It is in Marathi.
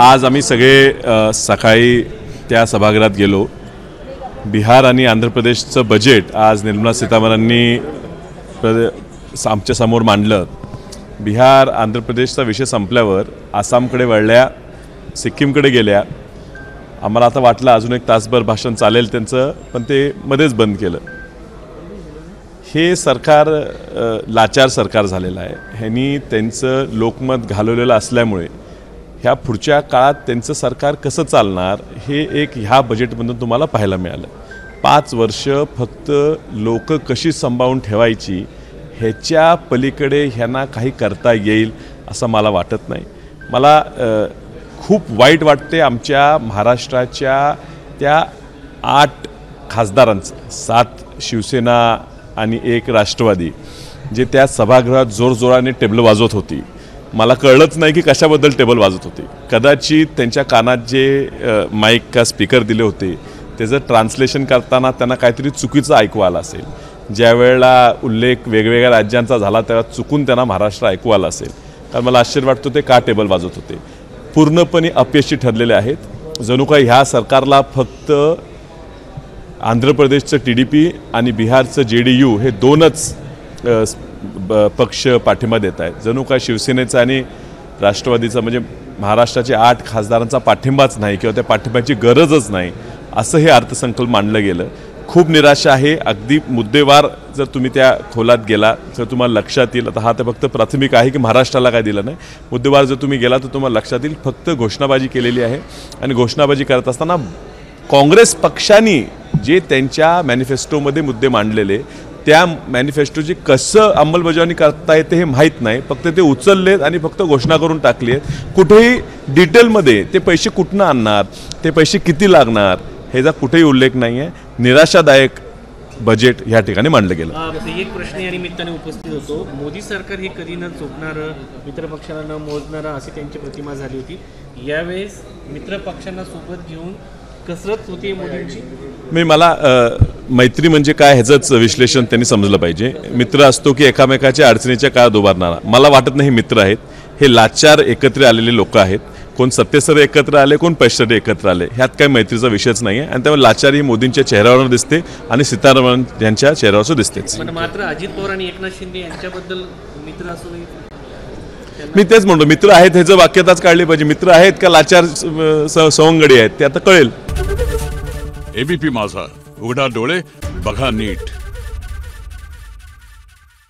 आज आम्ही सगळे सकाळी त्या सभागृहात गेलो। बिहार आणि आंध्र प्रदेशचं बजेट आज निर्मला सीतारामनांनी आमच्या समोर मांडलं। बिहार आंध्र प्रदेशचा विषय संपल्यावर आसामकडे वळल्या, सिक्कीमकडे गेल्या। आम्हाला आता वाटलं अजून एक तासभर भाषण चालेल त्यांचं, पण ते मध्येच बंद केलं। हे सरकार लाचार सरकार झालेलं आहे। ह्यांनी त्यांचं लोकमत घालवलेलं असल्यामुळे ह्या पुढच्या काळात त्यांचं सरकार कसं चालणार हे एक ह्या बजेटमधून तुम्हाला पाहायला मिळालं। 5 वर्ष फक्त लोक कशी सांभाळून ठेवायची ह्याच्या पलीकडे ह्यांना काही करता येईल असं मला वाटत नाही। मला खूप वाईट वाटते आमच्या महाराष्ट्राच्या त्या 8 खासदारांचं, 7 शिवसेना आणि 1 राष्ट्रवादी, जे त्या सभागृहात जोरजोराने टेबल वाजवत होती। मला कळलंच नाही की कशाबद्दल टेबल वाजवत होती। कदाचित त्यांच्या कानात जे माईक का स्पीकर दिले होते त्याचं ट्रान्सलेशन करताना त्यांना काहीतरी चुकीचं ऐकू आलं असेल। ज्या वेळेला उल्लेख वेगवेगळ्या राज्यांचा झाला तेव्हा चुकून त्यांना महाराष्ट्र ऐकू आलं असेल। कारण मला आश्चर्य वाटतं ते का टेबल वाजवत होते। पूर्णपणे अपयशी ठरलेले आहेत। जणू काही ह्या सरकारला फक्त आंध्र प्रदेशचं TDP आणि बिहारचं JDU हे 2च पक्ष पाठिंबा देत आहेत। जणू काय शिवसेनेचा आणि राष्ट्रवादीचा म्हणजे महाराष्ट्राचे 8 खासदारांचा पाठिंबाच नाही किंवा त्या पाठिंब्याची गरजच नाही असं हे अर्थसंकल्प मांडलं गेलं। खूप निराशा आहे। अगदी मुद्देवार जर तुम्ही त्या खोलात गेला तर तुम्हाला लक्षात येईल, आता हा तर फक्त प्राथमिक आहे की महाराष्ट्राला काय दिलं नाही, मुद्देवार जर तुम्ही गेला तर तुम्हाला लक्षात येईल फक्त घोषणाबाजी केलेली आहे। आणि घोषणाबाजी करत असताना काँग्रेस पक्षाने जे त्यांच्या मॅनिफेस्टोमध्ये मुद्दे मांडलेले त्या मॅनिफेस्टोची कसं अंमलबजावणी करता येते हे माहीत नाही। फक्त ते उचललेत आणि फक्त घोषणा करून टाकली आहेत। कुठेही डिटेलमध्ये ते पैसे कुठनं आणणार, ते पैसे किती लागणार ह्याचा कुठेही उल्लेख नाही आहे। निराशादायक बजेट ह्या ठिकाणी मांडलं गेलं। एक प्रश्न या निमित्ताने उपस्थित होतो, मोदी सरकार हे कधी न चुकणारं, मित्रपक्षांना न मोजणारं अशी त्यांची प्रतिमा झाली होती। यावेळेस मित्रपक्षांना सोबत घेऊन कसरत होती मोदींची। मला मैत्री म्हणजे काय ह्याचंच विश्लेषण त्यांनी समजलं पाहिजे। मित्र असतो की एकामेकाच्या अडचणीच्या काळात उभारणारा, मला वाटत नाही हे मित्र आहेत। हे लाचार एकत्र आलेले लोक आहेत। कोण सत्तेसाठी एकत्र आले, कोण पैशासाठी एकत्र आले, ह्यात काही मैत्रीचा विषयच नाही आहे। आणि त्यामुळे लाचार ही मोदींच्या चेहऱ्यावर दिसते आणि सीतारामन यांच्या चेहऱ्यावर दिसतेच। मात्र अजित पवार आणि एकनाथ शिंदे यांच्याबद्दल मित्र असूनही मी तेच म्हणतो, मित्र आहेत ह्याचं वाक्यताच काढली पाहिजे। मित्र आहेत का लाचार सवंगडी आहेत ते आता कळेल। ABP माझा, उघडा डोळे बघा नीट।